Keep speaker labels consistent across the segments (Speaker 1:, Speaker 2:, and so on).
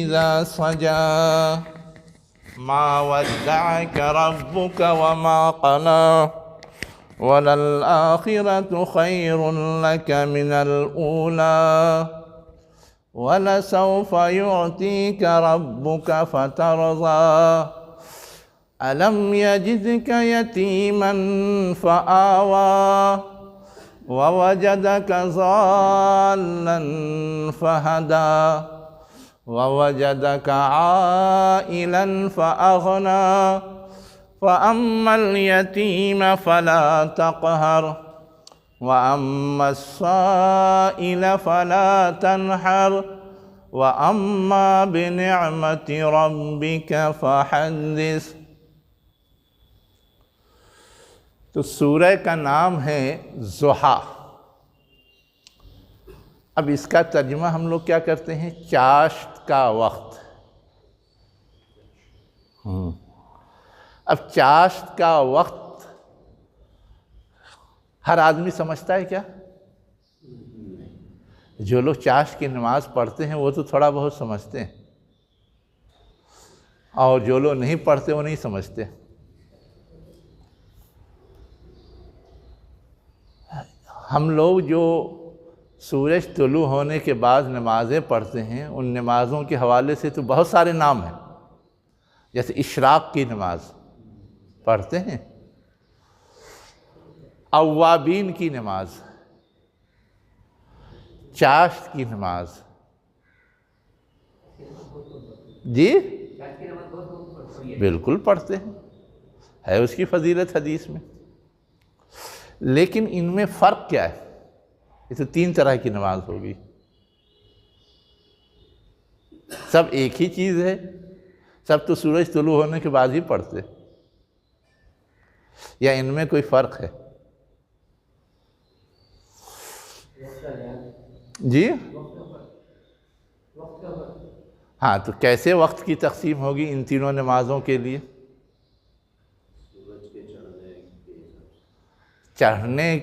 Speaker 1: إذا سجى ما ودعك ربك وما قلى وللآخرة خير لك من الأولى ولسوف يعطيك ربك فترضى ألم يجدك يتيما فآوى ووجدك ضالا فهدى ووجدك عائلا فأغنى فأما اليتيم فلا تقهر وأما السائل فلا تنحر وأما بنعمة ربك فحدث۔ تو سورہ کا نام ہے ضحیٰ۔ اب اس کا ترجمہ ہم لوگ کیا کرتے ہیں؟ چاشت کا وقت۔ اب چاشت کا وقت ہر آدمی سمجھتا ہے کیا؟ جو لوگ چاشت کی نماز پڑھتے ہیں وہ تو تھوڑا بہت سمجھتے ہیں، اور جو لوگ نہیں پڑھتے وہ نہیں سمجھتے۔ ہم لوگ جو سورج طلوع ہونے کے بعد نمازیں پڑھتے ہیں، ان نمازوں کے حوالے سے تو بہت سارے نام ہیں، جیسے اشراق کی نماز پڑھتے ہیں، اوابین کی نماز، چاشت کی نماز، جی بالکل پڑھتے ہیں، ہے اس کی فضیلت حدیث میں۔ لیکن ان میں فرق کیا ہے؟ یہ تو تین طرح کی نماز ہوگی، سب ایک ہی چیز ہے، سب تو سورج طلوع ہونے کے بعد ہی پڑھتے، یا ان میں کوئی فرق ہے؟ جی ہاں، تو کیسے وقت کی تقسیم ہوگی ان تینوں نمازوں کے لیے؟ چڑھنے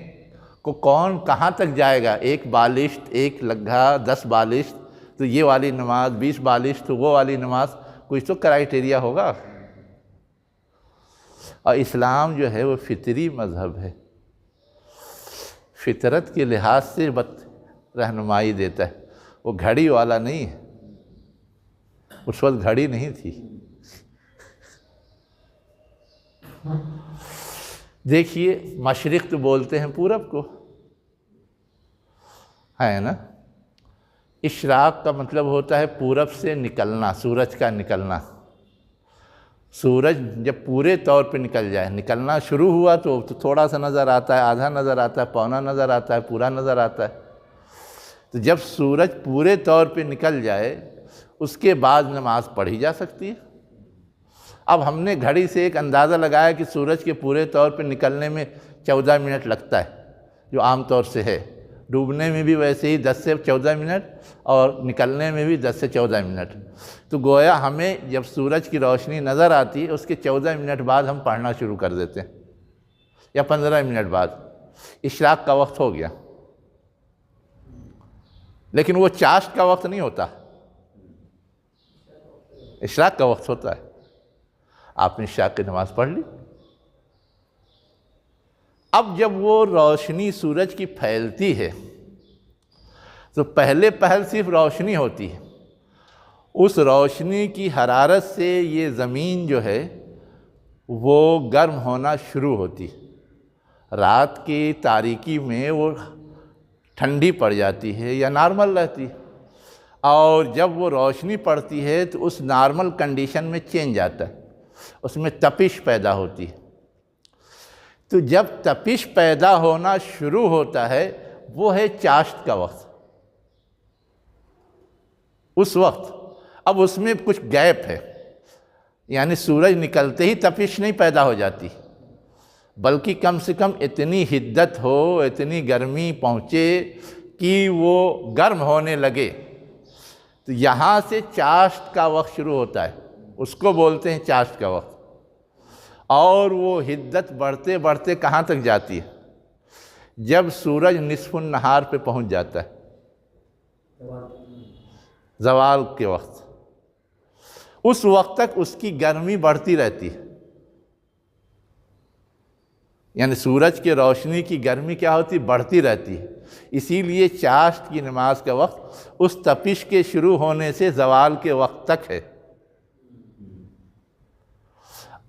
Speaker 1: کو کون کہاں تک جائے گا؟ ایک بالشت، ایک لگھا، 10 بالشت تو یہ والی نماز، 20 بالشت تو وہ والی نماز، کچھ تو کرائیٹیریا ہوگا۔ اور اسلام جو ہے وہ فطری مذہب ہے، فطرت کے لحاظ سے رہنمائی دیتا ہے، وہ گھڑی والا نہیں ہے، اس وقت گھڑی نہیں تھی۔ دیکھیے، مشرق تو بولتے ہیں پورب کو، ہے نا؟ اشراق کا مطلب ہوتا ہے پورب سے نکلنا، سورج کا نکلنا۔ سورج جب پورے طور پہ نکل جائے، نکلنا شروع ہوا تو تھوڑا سا نظر آتا ہے، آدھا نظر آتا ہے، پونا نظر آتا ہے، پورا نظر آتا ہے۔ تو جب سورج پورے طور پہ نکل جائے اس کے بعد نماز پڑھی جا سکتی ہے۔ اب ہم نے گھڑی سے ایک اندازہ لگایا کہ سورج کے پورے طور پہ نکلنے میں 14 منٹ لگتا ہے، جو عام طور سے ہے، ڈوبنے میں بھی ویسے ہی 10 سے 14 منٹ اور نکلنے میں بھی 10 سے 14 منٹ۔ تو گویا ہمیں جب سورج کی روشنی نظر آتی ہے اس کے 14 منٹ بعد ہم پڑھنا شروع کر دیتے ہیں، یا 15 منٹ بعد اشراق کا وقت ہو گیا۔ لیکن وہ چاشت کا وقت نہیں ہوتا، اشراق کا وقت ہوتا ہے۔ آپ نے اشراق کی نماز پڑھ لی، اب جب وہ روشنی سورج کی پھیلتی ہے تو پہلے پہل صرف روشنی ہوتی ہے، اس روشنی کی حرارت سے یہ زمین جو ہے وہ گرم ہونا شروع ہوتی ہے، رات کی تاریکی میں وہ ٹھنڈی پڑ جاتی ہے یا نارمل رہتی ہے، اور جب وہ روشنی پڑتی ہے تو اس نارمل کنڈیشن میں چینج آتا ہے، اس میں تپش پیدا ہوتی ہے۔ تو جب تپش پیدا ہونا شروع ہوتا ہے وہ ہے چاشت کا وقت۔ اس وقت اب اس میں کچھ گیپ ہے، یعنی سورج نکلتے ہی تپش نہیں پیدا ہو جاتی، بلکہ کم سے کم اتنی حدت ہو، اتنی گرمی پہنچے کہ وہ گرم ہونے لگے، تو یہاں سے چاشت کا وقت شروع ہوتا ہے، اس کو بولتے ہیں چاشت کا وقت۔ اور وہ حدت بڑھتے بڑھتے کہاں تک جاتی ہے؟ جب سورج نصف النہار پہ پہنچ جاتا ہے، زوال کے وقت، اس وقت تک اس کی گرمی بڑھتی رہتی ہے، یعنی سورج کی روشنی کی گرمی کیا ہوتی؟ بڑھتی رہتی ہے۔ اسی لیے چاشت کی نماز کا وقت اس تپش کے شروع ہونے سے زوال کے وقت تک ہے۔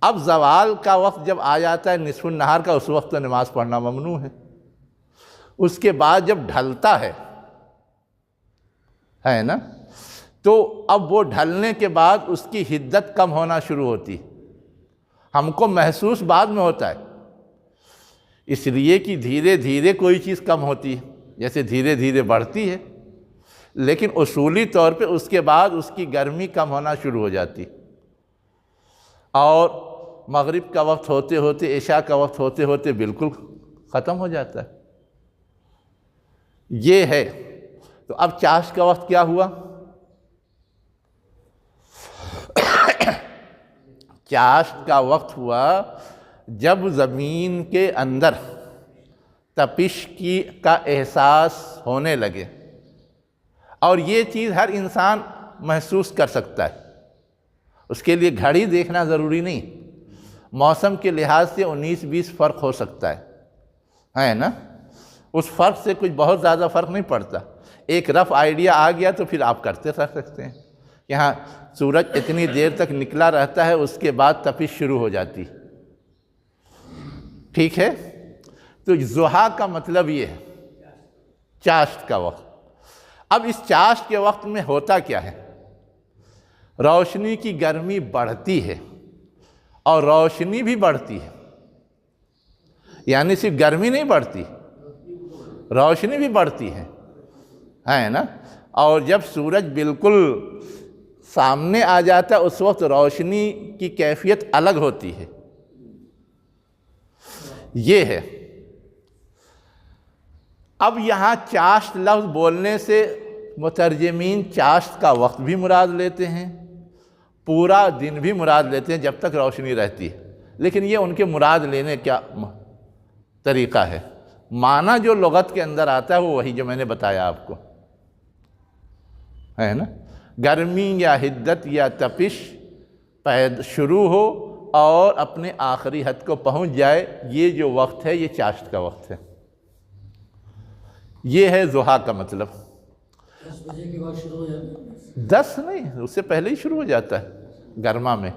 Speaker 1: اب زوال کا وقت جب آ جاتا ہے نصف النہار کا، اس وقت تو نماز پڑھنا ممنوع ہے۔ اس کے بعد جب ڈھلتا ہے نا، تو اب وہ ڈھلنے کے بعد اس کی حدت کم ہونا شروع ہوتی، ہم کو محسوس بعد میں ہوتا ہے، اس لیے کہ دھیرے دھیرے کوئی چیز کم ہوتی ہے، جیسے دھیرے دھیرے بڑھتی ہے، لیکن اصولی طور پہ اس کے بعد اس کی گرمی کم ہونا شروع ہو جاتی، اور مغرب کا وقت ہوتے ہوتے، عشاء کا وقت ہوتے ہوتے بالکل ختم ہو جاتا ہے۔ یہ ہے۔ تو اب چاشت کا وقت کیا ہوا؟ چاشت کا وقت ہوا جب زمین کے اندر تپش کا احساس ہونے لگے، اور یہ چیز ہر انسان محسوس کر سکتا ہے، اس کے لیے گھڑی دیکھنا ضروری نہیں، موسم کے لحاظ سے 19-20 فرق ہو سکتا ہے نا، اس فرق سے کچھ بہت زیادہ فرق نہیں پڑتا، ایک رف آئیڈیا آ گیا تو پھر آپ کرتے رہ سکتے ہیں۔ یہاں سورج اتنی دیر تک نکلا رہتا ہے، اس کے بعد تپش شروع ہو جاتی، ٹھیک ہے؟ تو ضحیٰ کا مطلب یہ ہے چاشت کا وقت۔ اب اس چاشت کے وقت میں ہوتا کیا ہے؟ روشنی کی گرمی بڑھتی ہے اور روشنی بھی بڑھتی ہے، یعنی صرف گرمی نہیں بڑھتی، روشنی بھی بڑھتی ہے نا۔ اور جب سورج بالکل سامنے آ جاتا ہے اس وقت روشنی کی کیفیت الگ ہوتی ہے، یہ ہے۔ اب یہاں چاشت لفظ بولنے سے مترجمین چاشت کا وقت بھی مراد لیتے ہیں، پورا دن بھی مراد لیتے ہیں جب تک روشنی رہتی ہے، لیکن یہ ان کے مراد لینے کا طریقہ ہے۔ معنی جو لغت کے اندر آتا ہے وہ وہی جو میں نے بتایا آپ کو، ہے نا، گرمی یا حدت یا تپش شروع ہو اور اپنے آخری حد کو پہنچ جائے، یہ جو وقت ہے یہ چاشت کا وقت ہے، یہ ہے ضحیٰ کا مطلب۔
Speaker 2: 10 بجے کے بعد شروع ہو جاتا ہے؟
Speaker 1: 10 نہیں، اس سے پہلے ہی شروع ہو جاتا ہے گرما میں،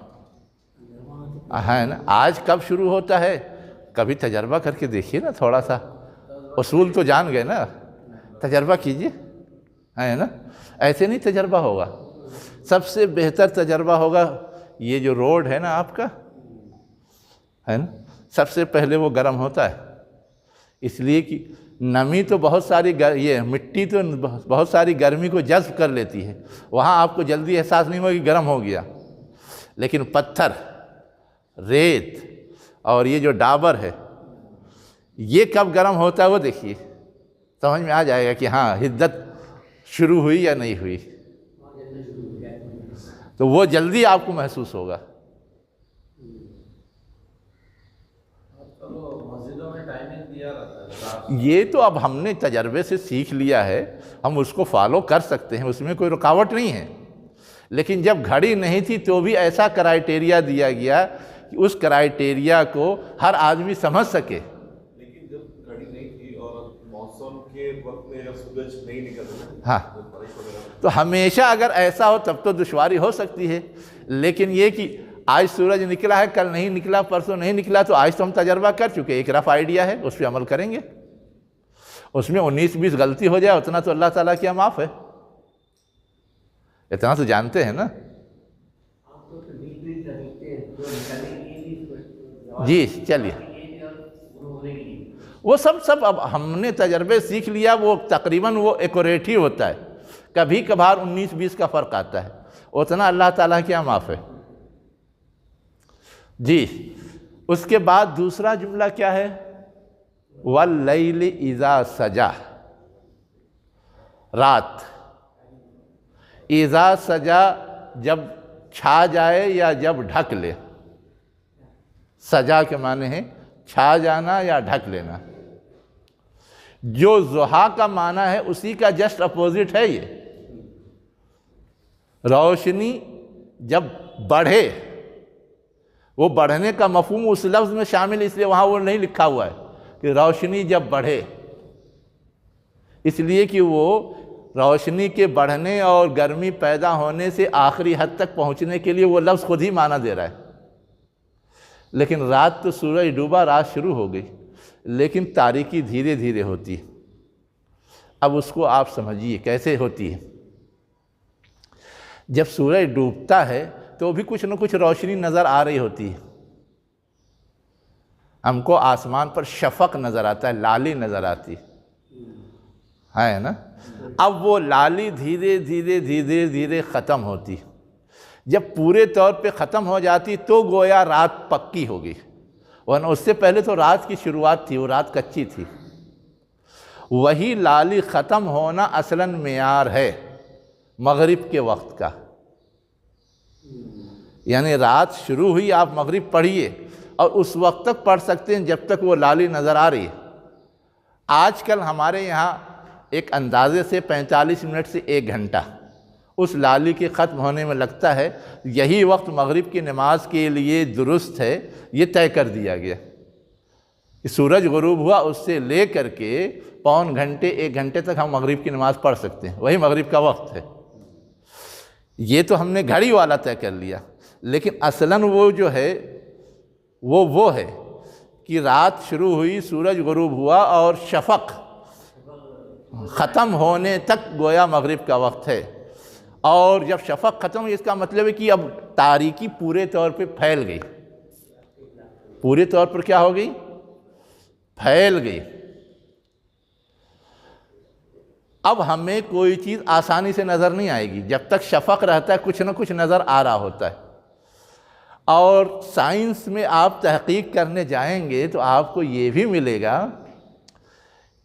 Speaker 1: ہے نا۔ آج کب شروع ہوتا ہے؟ کبھی تجربہ کر کے دیکھیے نا، تھوڑا سا اصول تو جان گئے نا، تجربہ کیجئے، ہے نا۔ ایسے نہیں تجربہ ہوگا، سب سے بہتر تجربہ ہوگا یہ جو روڈ ہے نا آپ کا، ہے نا، سب سے پہلے وہ گرم ہوتا ہے، اس لیے کہ نمی تو بہت ساری یہ مٹی تو بہت ساری گرمی کو جذب کر لیتی ہے، وہاں آپ کو جلدی احساس نہیں ہوگا کہ گرم ہو گیا، لیکن پتھر، ریت اور یہ جو ڈابر ہے، یہ کب گرم ہوتا ہے وہ دیکھیے، سمجھ میں آ جائے گا کہ ہاں حدت شروع ہوئی یا نہیں ہوئی، تو وہ جلدی آپ کو محسوس ہوگا۔ یہ تو اب ہم نے تجربے سے سیکھ لیا ہے، ہم اس کو فالو کر سکتے ہیں، اس میں کوئی رکاوٹ نہیں ہے، لیکن جب گھڑی نہیں تھی تو بھی ایسا کرائیٹیریا دیا گیا کہ اس کرائیٹیریا کو ہر آدمی سمجھ سکے۔
Speaker 3: لیکن جب گھڑی نہیں تھی اور موسم کے وقت میں جب سورج نہیں نکلتا،
Speaker 1: ہاں، تو ہمیشہ اگر ایسا ہو تب تو دشواری ہو سکتی ہے، لیکن یہ کہ آج سورج نکلا ہے، کل نہیں نکلا، پرسوں نہیں نکلا، تو آج تو ہم تجربہ کر چکے، ایک رف آئیڈیا ہے، اس پہ عمل کریں گے، اس میں 19-20 غلطی ہو جائے اتنا تو اللہ تعالیٰ کیا معاف ہے، اتنا تو جانتے ہیں نا۔ جی چلیے، وہ سب اب ہم نے تجربے سیکھ لیا، وہ تقریباً وہ ایکوریٹ ہی ہوتا ہے، کبھی کبھار 19-20 کا فرق آتا ہے، اتنا اللہ تعالیٰ کیا معاف ہے۔ جی، اس کے بعد دوسرا جملہ کیا ہے؟ وَاللَّيْلِ إِذَا سَجَا، رات، اِذَا سَجَا جب چھا جائے یا جب ڈھک لے، سجا کے معنی ہے چھا جانا یا ڈھک لینا، جو ضحیٰ کا معنی ہے اسی کا جسٹ اپوزٹ ہے، یہ روشنی جب بڑھے، وہ بڑھنے کا مفہوم اس لفظ میں شامل، اس لیے وہاں وہ نہیں لکھا ہوا ہے کہ روشنی جب بڑھے، اس لیے کہ وہ روشنی کے بڑھنے اور گرمی پیدا ہونے سے آخری حد تک پہنچنے کے لیے وہ لفظ خود ہی معنی دے رہا ہے۔ لیکن رات تو سورج ڈوبا، رات شروع ہو گئی، لیکن تاریکی دھیرے دھیرے ہوتی ہے۔ اب اس کو آپ سمجھیے کیسے ہوتی ہے۔ جب سورج ڈوبتا ہے تو بھی کچھ نہ کچھ روشنی نظر آ رہی ہوتی ہے، ہم کو آسمان پر شفق نظر آتا ہے، لالی نظر آتی ہے نا۔ اب وہ لالی دھیرے دھیرے دھیرے دھیرے ختم ہوتی، جب پورے طور پہ ختم ہو جاتی تو گویا رات پکی ہو گئی، ورنہ اس سے پہلے تو رات کی شروعات تھی، وہ رات کچی تھی۔ وہی لالی ختم ہونا اصلاً معیار ہے مغرب کے وقت کا، یعنی رات شروع ہوئی، آپ مغرب پڑھیے اور اس وقت تک پڑھ سکتے ہیں جب تک وہ لالی نظر آ رہی ہے۔ آج کل ہمارے یہاں ایک اندازے سے 45 منٹ سے 1 گھنٹہ اس لالی کے ختم ہونے میں لگتا ہے، یہی وقت مغرب کی نماز کے لیے درست ہے، یہ طے کر دیا گیا کہ سورج غروب ہوا اس سے لے کر کے پون گھنٹے 1 گھنٹے تک ہم مغرب کی نماز پڑھ سکتے ہیں، وہی مغرب کا وقت ہے۔ یہ تو ہم نے گھڑی والا طے کر لیا، لیکن اصلاً وہ جو ہے وہ ہے کہ رات شروع ہوئی، سورج غروب ہوا اور شفق ختم ہونے تک گویا مغرب کا وقت ہے۔ اور جب شفق ختم ہوئی اس کا مطلب ہے کہ اب تاریکی پورے طور پہ پھیل گئی، پورے طور پر کیا ہو گئی؟ پھیل گئی۔ اب ہمیں کوئی چیز آسانی سے نظر نہیں آئے گی، جب تک شفق رہتا ہے کچھ نہ کچھ نظر آ رہا ہوتا ہے۔ اور سائنس میں آپ تحقیق کرنے جائیں گے تو آپ کو یہ بھی ملے گا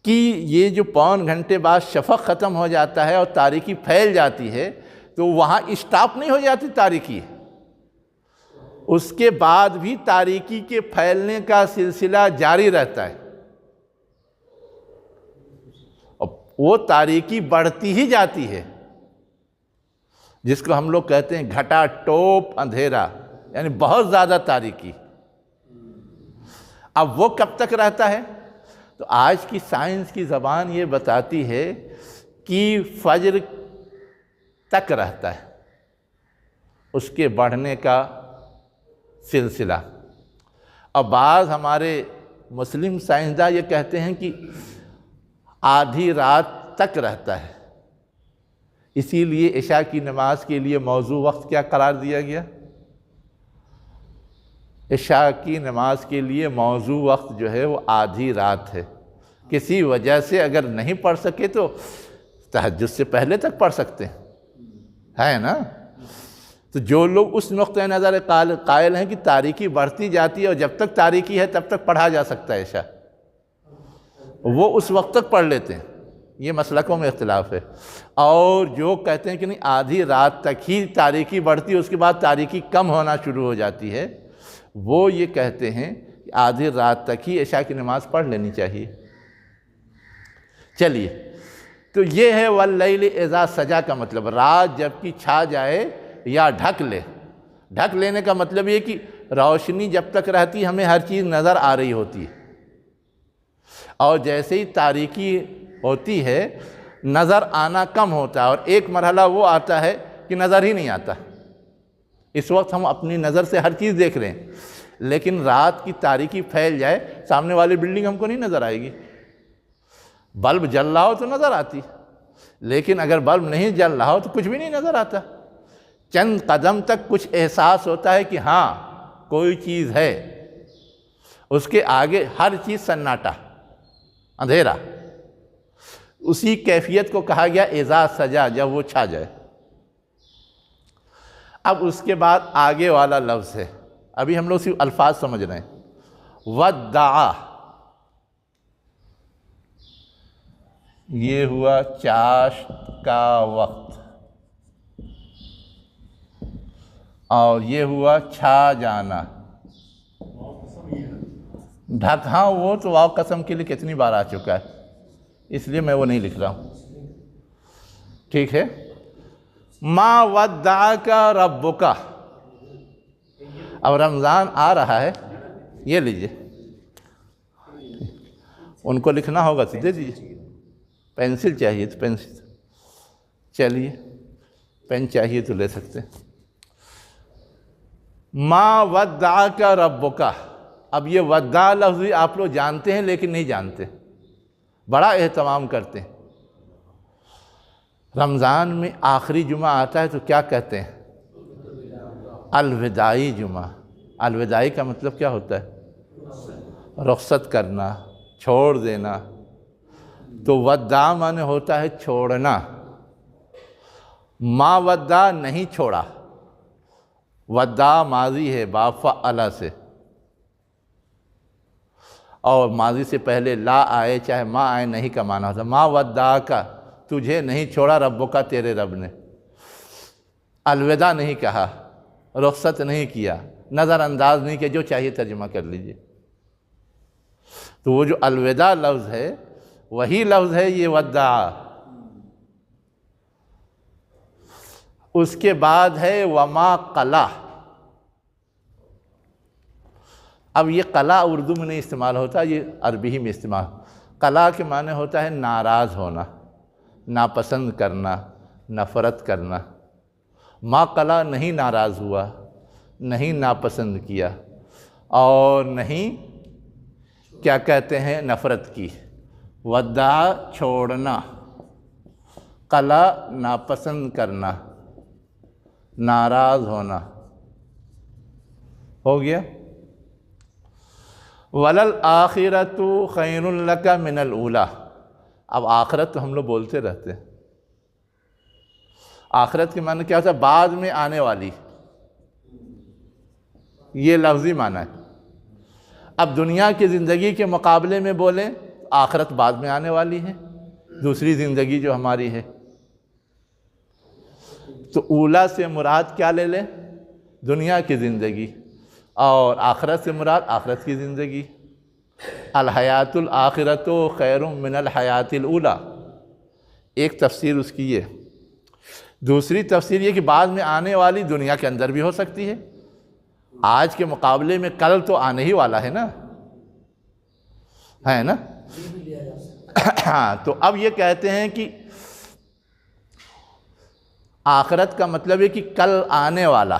Speaker 1: کہ یہ جو پون گھنٹے بعد شفق ختم ہو جاتا ہے اور تاریکی پھیل جاتی ہے تو وہاں اسٹاپ نہیں ہو جاتی تاریکی، اس کے بعد بھی تاریکی کے پھیلنے کا سلسلہ جاری رہتا ہے، وہ تاریکی بڑھتی ہی جاتی ہے، جس کو ہم لوگ کہتے ہیں گھٹا ٹوپ اندھیرا، یعنی بہت زیادہ تاریکی۔ اب وہ کب تک رہتا ہے؟ تو آج کی سائنس کی زبان یہ بتاتی ہے کہ فجر تک رہتا ہے اس کے بڑھنے کا سلسلہ۔ اور بعض ہمارے مسلم سائنسداں یہ کہتے ہیں کہ آدھی رات تک رہتا ہے، اسی لیے عشاء کی نماز کے لیے موضوع وقت کیا قرار دیا گیا؟ عشاء کی نماز کے لیے موضوع وقت جو ہے وہ آدھی رات ہے۔ کسی وجہ سے اگر نہیں پڑھ سکے تو تہجد سے پہلے تک پڑھ سکتے ہیں، ہے نا؟ تو جو لوگ اس نقطۂ نظر قائل ہیں کہ تاریکی بڑھتی جاتی ہے اور جب تک تاریکی ہے تب تک پڑھا جا سکتا ہے عشاء، وہ اس وقت تک پڑھ لیتے ہیں، یہ مسلکوں میں اختلاف ہے۔ اور جو کہتے ہیں کہ نہیں آدھی رات تک ہی تاریکی بڑھتی ہے، اس کے بعد تاریکی کم ہونا شروع ہو جاتی ہے، وہ یہ کہتے ہیں کہ آدھی رات تک ہی عشاء کی نماز پڑھ لینی چاہیے۔ چلیے، تو یہ ہے واللیل اذا سجا کا مطلب، رات جب کہ چھا جائے یا ڈھک لے۔ ڈھک لینے کا مطلب یہ کہ روشنی جب تک رہتی ہمیں ہر چیز نظر آ رہی ہوتی ہے، اور جیسے ہی تاریکی ہوتی ہے نظر آنا کم ہوتا ہے، اور ایک مرحلہ وہ آتا ہے کہ نظر ہی نہیں آتا۔ اس وقت ہم اپنی نظر سے ہر چیز دیکھ رہے ہیں، لیکن رات کی تاریکی پھیل جائے سامنے والی بلڈنگ ہم کو نہیں نظر آئے گی۔ بلب جل رہا ہو تو نظر آتی، لیکن اگر بلب نہیں جل رہا ہو تو کچھ بھی نہیں نظر آتا۔ چند قدم تک کچھ احساس ہوتا ہے کہ ہاں کوئی چیز ہے، اس کے آگے ہر چیز سناٹا، اندھیرا۔ اسی کیفیت کو کہا گیا اذا سجا، جب وہ چھا جائے۔ اب اس کے بعد آگے والا لفظ ہے، ابھی ہم لوگ صرف الفاظ سمجھ رہے ہیں۔ ودعا، یہ ہوا چاشت کا وقت، اور یہ ہوا چھا جانا۔ ڈھک، ہاں وہ تو واو قسم کے لیے کتنی بار آ چکا ہے، اس لیے میں وہ نہیں لکھ رہا ہوں، ٹھیک ہے۔ ما ودعک ربک. اب رمضان آ رہا ہے، یہ لیجئے، ان کو لکھنا ہوگا تو دے دیجیے. پینسل چاہیے تو پینسل، چلیے پین چاہیے تو لے سکتے ہیں. ما ودعک ربک. اب یہ ودع لفظ آپ لوگ جانتے ہیں لیکن نہیں جانتے، بڑا اہتمام کرتے ہیں. رمضان میں آخری جمعہ آتا ہے تو کیا کہتے ہیں؟ الوداعی جمعہ. الوداعی کا مطلب کیا ہوتا ہے؟ رخصت کرنا، چھوڑ دینا. تو ودع معنی ہوتا ہے چھوڑنا. ما ودع نہیں چھوڑا، ودع ماضی ہے باب فعل سے، اور ماضی سے پہلے لا آئے چاہے ما آئے نہیں کا معنی ہوتا. ما ودعک، تجھے نہیں چھوڑا ربک، تیرے رب نے. الوداع نہیں کہا، رخصت نہیں کیا، نظر انداز نہیں کیا، جو چاہیے ترجمہ کر لیجئے. تو وہ جو الوداع لفظ ہے وہی لفظ ہے یہ ودع. اس کے بعد ہے وما قلا. اب یہ قلا اردو میں نہیں استعمال ہوتا، یہ عربی ہی میں استعمال. قلا کے معنی ہوتا ہے ناراض ہونا، ناپسند کرنا، نفرت کرنا. ما قلا نہیں ناراض ہوا، نہیں ناپسند کیا، اور نہیں کیا کہتے ہیں نفرت کی. ودع چھوڑنا، قلا ناپسند کرنا، ناراض ہونا. ہو گیا. وَلَلْآخِرَةُ خَيْرٌ لَكَ مِنَ الْأُولَى. اب آخرت تو ہم لوگ بولتے رہتے ہیں. آخرت کے معنی کیا ہوتا ہے؟ بعد میں آنے والی، یہ لفظی معنی ہے. اب دنیا کی زندگی کے مقابلے میں بولیں، آخرت بعد میں آنے والی ہے، دوسری زندگی جو ہماری ہے. تو اولا سے مراد کیا لے لیں؟ دنیا کی زندگی، اور آخرت سے مراد آخرت کی زندگی. الحیات الآخرۃ خیر من الحیات الاولی، ایک تفسیر اس کی یہ. دوسری تفسیر یہ کہ بعد میں آنے والی دنیا کے اندر بھی ہو سکتی ہے. آج کے مقابلے میں کل تو آنے ہی والا ہے نا، ہے نا. ہاں، تو اب یہ کہتے ہیں کہ آخرت کا مطلب ہے کہ کل آنے والا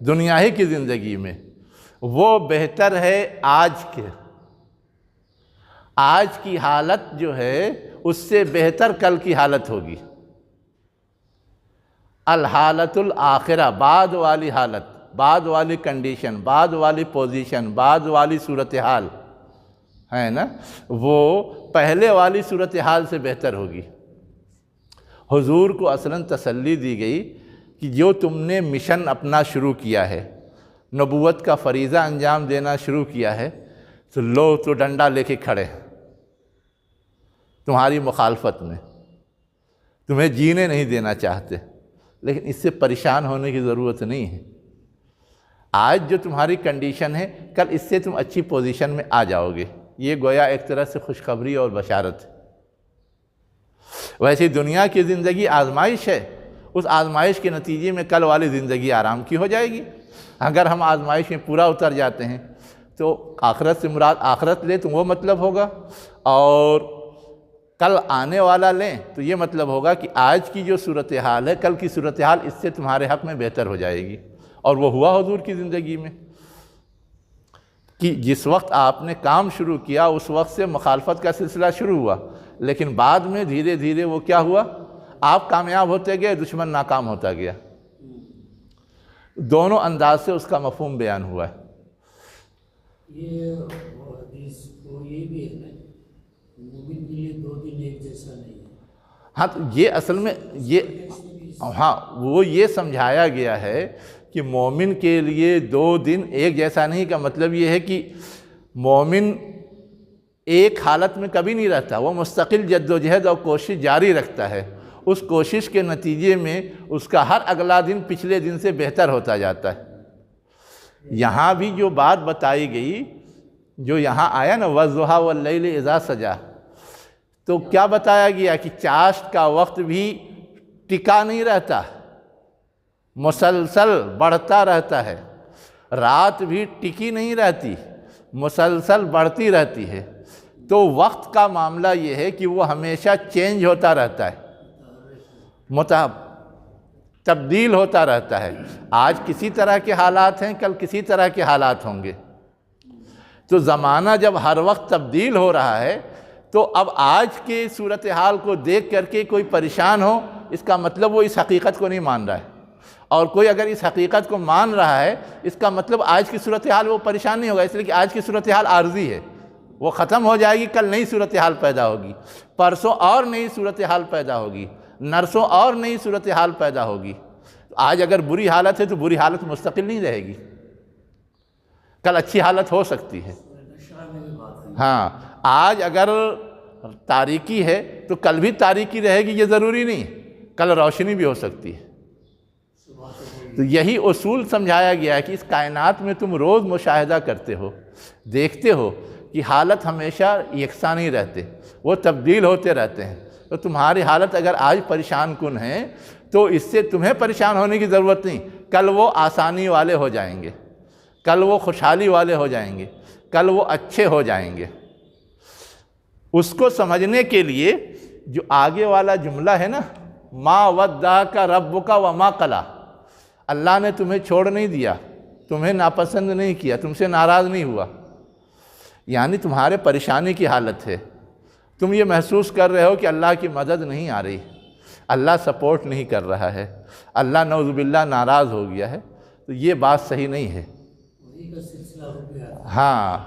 Speaker 1: دنیا ہی کی زندگی میں وہ بہتر ہے آج کے. آج کی حالت جو ہے اس سے بہتر کل کی حالت ہوگی. الحالت الآخرہ، بعد والی حالت، بعد والی کنڈیشن، بعد والی پوزیشن، بعد والی صورتحال ہے نا، وہ پہلے والی صورتحال سے بہتر ہوگی. حضور کو اصلاً تسلی دی گئی کہ جو تم نے مشن اپنا شروع کیا ہے، نبوت کا فریضہ انجام دینا شروع کیا ہے، تو لو تو ڈنڈا لے کے کھڑے تمہاری مخالفت میں، تمہیں جینے نہیں دینا چاہتے. لیکن اس سے پریشان ہونے کی ضرورت نہیں ہے. آج جو تمہاری کنڈیشن ہے، کل اس سے تم اچھی پوزیشن میں آ جاؤ گے. یہ گویا ایک طرح سے خوشخبری اور بشارت ہے. ویسے دنیا کی زندگی آزمائش ہے، اس آزمائش کے نتیجے میں کل والی زندگی آرام کی ہو جائے گی. اگر ہم آزمائش میں پورا اتر جاتے ہیں تو آخرت سے مراد آخرت لے تو وہ مطلب ہوگا، اور کل آنے والا لیں تو یہ مطلب ہوگا کہ آج کی جو صورتحال ہے کل کی صورتحال اس سے تمہارے حق میں بہتر ہو جائے گی. اور وہ ہوا حضور کی زندگی میں کہ جس وقت آپ نے کام شروع کیا اس وقت سے مخالفت کا سلسلہ شروع ہوا، لیکن بعد میں دھیرے دھیرے وہ کیا ہوا، آپ کامیاب ہوتے گئے، دشمن ناکام ہوتا گیا. دونوں انداز سے اس کا مفہوم بیان ہوا ہے.
Speaker 2: یہ حدیث کو یہ بھی ہے نا، مومن کے لیے 2 دن ایک جیسا نہیں ہے.
Speaker 1: ہاں، تو یہ اصل میں وہ یہ سمجھایا گیا ہے کہ مومن کے لیے 2 دن ایک جیسا نہیں، کا مطلب یہ ہے کہ مومن ایک حالت میں کبھی نہیں رہتا، وہ مستقل جد و جہد اور کوشش جاری رکھتا ہے. اس کوشش کے نتیجے میں اس کا ہر اگلا دن پچھلے دن سے بہتر ہوتا جاتا ہے. یہاں بھی جو بات بتائی گئی، جو یہاں آیا نا وَالضُّحَىٰ وَاللَّيْلِ إِذَا سَجَىٰ، تو کیا بتایا گیا کہ چاشت کا وقت بھی ٹکا نہیں رہتا، مسلسل بڑھتا رہتا ہے۔ رات بھی ٹکی نہیں رہتی، مسلسل بڑھتی رہتی ہے۔ تو وقت کا معاملہ یہ ہے کہ وہ ہمیشہ چینج ہوتا رہتا ہے، تبدیل ہوتا رہتا ہے۔ آج کسی طرح کے حالات ہیں، کل کسی طرح کے حالات ہوں گے۔ تو زمانہ جب ہر وقت تبدیل ہو رہا ہے تو اب آج کے صورتحال کو دیکھ کر کے کوئی پریشان ہو، اس کا مطلب وہ اس حقیقت کو نہیں مان رہا ہے۔ اور کوئی اگر اس حقیقت کو مان رہا ہے، اس کا مطلب آج کی صورتحال وہ پریشان نہیں ہوگا، اس لیے کہ آج کی صورتحال عارضی ہے، وہ ختم ہو جائے گی، کل نئی صورتحال پیدا ہوگی، پرسوں اور نئی صورتحال پیدا ہوگی، نرسوں اور نئی صورتحال پیدا ہوگی۔ آج اگر بری حالت ہے تو بری حالت مستقل نہیں رہے گی، کل اچھی حالت ہو سکتی ہے۔ ہاں، آج اگر تاریکی ہے تو کل بھی تاریکی رہے گی، یہ ضروری نہیں، کل روشنی بھی ہو سکتی ہے۔ تو یہی اصول سمجھایا گیا ہے کہ اس کائنات میں تم روز مشاہدہ کرتے ہو، دیکھتے ہو کہ حالت ہمیشہ یکساں نہیں رہتے، وہ تبدیل ہوتے رہتے ہیں۔ تو تمہاری حالت اگر آج پریشان کن ہے تو اس سے تمہیں پریشان ہونے کی ضرورت نہیں، کل وہ آسانی والے ہو جائیں گے، کل وہ خوشحالی والے ہو جائیں گے، کل وہ اچھے ہو جائیں گے۔ اس کو سمجھنے کے لیے جو آگے والا جملہ ہے نا، ما ودعک ربک وما قلی، اللہ نے تمہیں چھوڑ نہیں دیا، تمہیں ناپسند نہیں کیا، تم سے ناراض نہیں ہوا، یعنی تمہارے پریشانی کی حالت ہے، تم یہ محسوس کر رہے ہو کہ اللہ کی مدد نہیں آ رہی، اللہ سپورٹ نہیں کر رہا ہے، اللہ نعوذ باللہ ناراض ہو گیا ہے، تو یہ بات صحیح نہیں ہے۔
Speaker 2: وہی کا سلسلہ ہو گیا۔
Speaker 1: ہاں،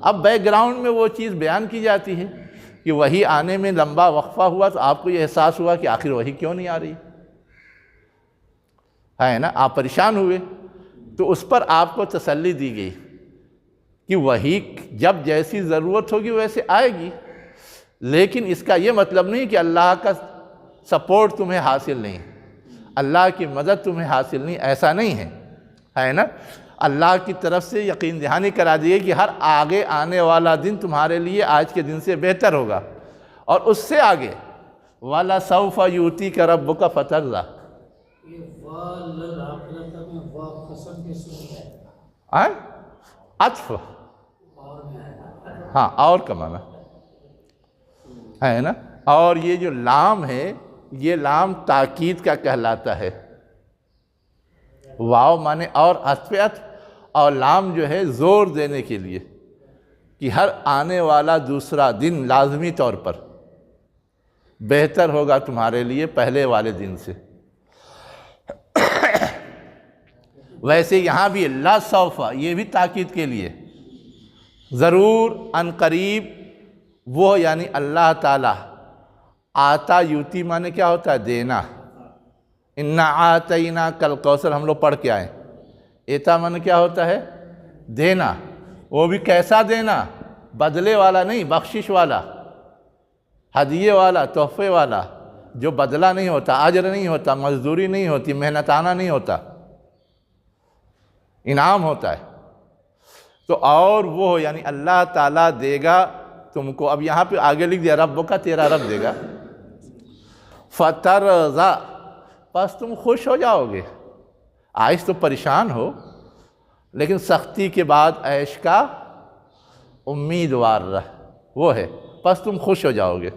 Speaker 1: اب بیک گراؤنڈ میں وہ چیز بیان کی جاتی ہے کہ وہی آنے میں لمبا وقفہ ہوا تو آپ کو یہ احساس ہوا کہ آخر وہی کیوں نہیں آ رہی ہے نا، آپ پریشان ہوئے، تو اس پر آپ کو تسلی دی گئی کہ وہی جب جیسی ضرورت ہوگی ویسے آئے گی، لیکن اس کا یہ مطلب نہیں کہ اللہ کا سپورٹ تمہیں حاصل نہیں، اللہ کی مدد تمہیں حاصل نہیں، ایسا نہیں ہے نا۔ اللہ کی طرف سے یقین دہانی کرا دیے کہ ہر آگے آنے والا دن تمہارے لیے آج کے دن سے بہتر ہوگا، اور اس سے آگے وَلَسَوْفَ يُؤْتِيكَ رَبُّكَ فَتَرْضَىٰ،
Speaker 2: یہ وَالْآخِرَةَ میں وا قسم کے ساتھ ہے،
Speaker 1: عطف،
Speaker 2: اور میں ہے
Speaker 1: ہاں، اور کا معنی ہے نا۔ اور یہ جو لام ہے، یہ لام تاکید کا کہلاتا ہے، واو مانے اور عطف، اور لام جو ہے زور دینے کے لیے کہ ہر آنے والا دوسرا دن لازمی طور پر بہتر ہوگا تمہارے لیے پہلے والے دن سے۔ ویسے یہاں بھی لا سوف، یہ بھی تاکید کے لیے، ضرور ان قریب، وہ یعنی اللہ تعالیٰ، آتا یوتی مانے کیا ہوتا ہے؟ دینا، اِنَّا أَعْطَيْنَاكَ الْكَوْثَرَ ہم لوگ پڑھ کے آئیں، ایتا مانے کیا ہوتا ہے؟ دینا، وہ بھی کیسا دینا؟ بدلے والا نہیں، بخشش والا، ہدیے والا، تحفے والا، جو بدلہ نہیں ہوتا، اجر نہیں ہوتا، مزدوری نہیں ہوتی، محنتانہ نہیں ہوتا، انعام ہوتا ہے۔ تو اور وہ یعنی اللہ تعالیٰ دے گا تم کو۔ اب یہاں پہ آگے لکھ دیا رب کا، تیرا رب دے گا، فَتَرْضَىٰ، بس تم خوش ہو جاؤ گے۔ آج تو پریشان ہو، لیکن سختی کے بعد عیش کا امیدوار رہ، وہ ہے، بس تم خوش ہو جاؤ گے۔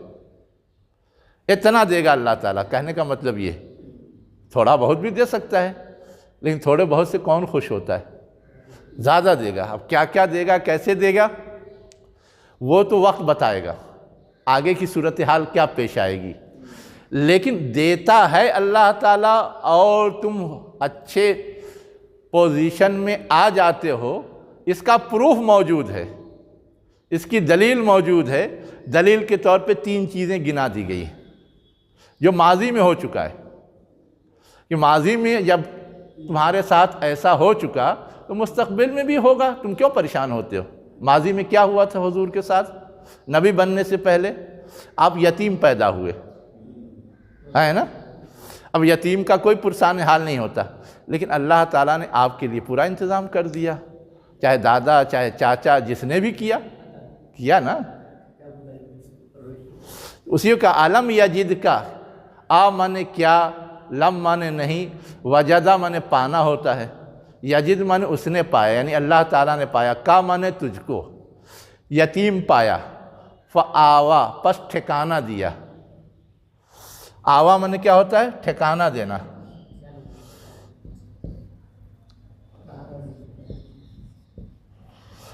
Speaker 1: اتنا دے گا اللہ تعالیٰ، کہنے کا مطلب یہ، تھوڑا بہت بھی دے سکتا ہے، لیکن تھوڑے بہت سے کون خوش ہوتا ہے؟ زیادہ دے گا۔ اب کیا کیا دے گا، کیسے دے گا، وہ تو وقت بتائے گا، آگے کی صورتحال کیا پیش آئے گی، لیکن دیتا ہے اللہ تعالیٰ اور تم اچھے پوزیشن میں آ جاتے ہو، اس کا پروف موجود ہے، اس کی دلیل موجود ہے۔ دلیل کے طور پہ 3 چیزیں گنا دی گئی ہیں جو ماضی میں ہو چکا ہے، کہ ماضی میں جب تمہارے ساتھ ایسا ہو چکا تو مستقبل میں بھی ہوگا، تم کیوں پریشان ہوتے ہو؟ ماضی میں کیا ہوا تھا حضور کے ساتھ؟ نبی بننے سے پہلے آپ یتیم پیدا ہوئے، ہے نا۔ اب یتیم کا کوئی پرسان حال نہیں ہوتا، لیکن اللہ تعالیٰ نے آپ کے لیے پورا انتظام کر دیا، چاہے دادا، چاہے چاچا، جس نے بھی کیا نا۔ اسی کا عالم یجد کا، آ مانے کیا، لم مانے نہیں، وجدہ مانے پانا ہوتا ہے، یجد مانے اس نے پایا یعنی اللہ تعالیٰ نے پایا، کا مانے تجھ کو، یتیم پایا، فآوا پس ٹھکانہ دیا، آوا مانے کیا ہوتا ہے؟ ٹھکانہ دینا۔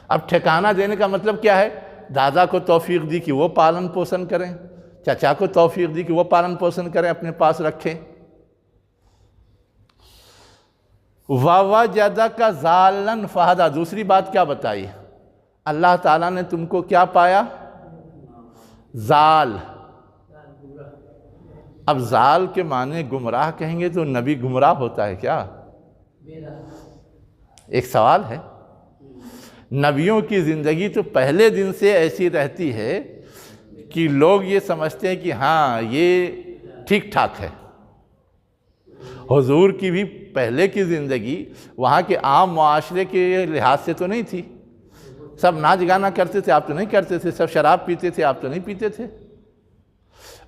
Speaker 1: اب ٹھکانہ دینے کا مطلب کیا ہے؟ دادا کو توفیق دی کہ وہ پالن پوشن کریں، چچا کو توفیق دی کہ وہ پالن پوشن کریں، اپنے پاس رکھیں۔ وَوَجَدَكَ ضَالًّا فَهَدَىٰ، دوسری بات کیا بتائی؟ اللہ تعالیٰ نے تم کو کیا پایا؟ ضال۔ اب ضال کے معنی گمراہ کہیں گے تو نبی گمراہ ہوتا ہے کیا؟ ایک سوال ہے۔ نبیوں کی زندگی تو پہلے دن سے ایسی رہتی ہے کہ لوگ یہ سمجھتے ہیں کہ ہاں یہ ٹھیک ٹھاک ہے۔ حضور کی بھی پہلے کی زندگی وہاں کے عام معاشرے کے لحاظ سے تو نہیں تھی، سب ناچ گانا کرتے تھے، آپ تو نہیں کرتے تھے، سب شراب پیتے تھے، آپ تو نہیں پیتے تھے،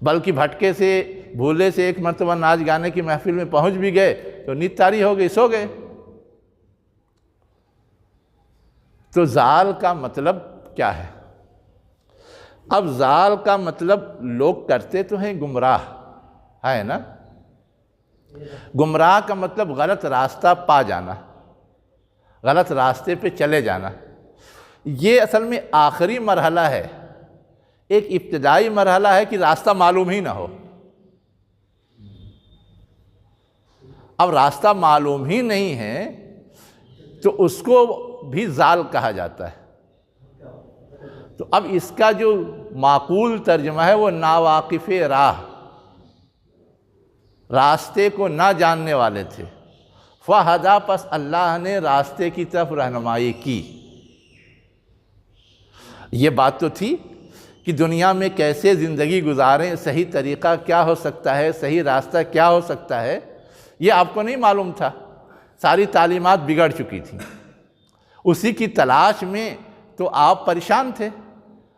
Speaker 1: بلکہ بھٹکے سے بھولے سے ایک مرتبہ ناچ گانے کی محفل میں پہنچ بھی گئے تو نیند طاری ہو گئی، سو گئے۔ تو ضال کا مطلب کیا ہے؟ اب ضال کا مطلب لوگ کرتے تو ہیں گمراہ ہے نا، گمراہ کا مطلب غلط راستہ پا جانا، غلط راستے پہ چلے جانا۔ یہ اصل میں آخری مرحلہ ہے، ایک ابتدائی مرحلہ ہے کہ راستہ معلوم ہی نہ ہو۔ اب راستہ معلوم ہی نہیں ہے تو اس کو بھی ضال کہا جاتا ہے۔ تو اب اس کا جو معقول ترجمہ ہے وہ ناواقف راہ، راستے کو نہ جاننے والے تھے۔ فہدا پس اللہ نے راستے کی طرف رہنمائی کی۔ یہ بات تو تھی کہ دنیا میں کیسے زندگی گزاریں، صحیح طریقہ کیا ہو سکتا ہے، صحیح راستہ کیا ہو سکتا ہے، یہ آپ کو نہیں معلوم تھا، ساری تعلیمات بگڑ چکی تھیں۔ اسی کی تلاش میں تو آپ پریشان تھے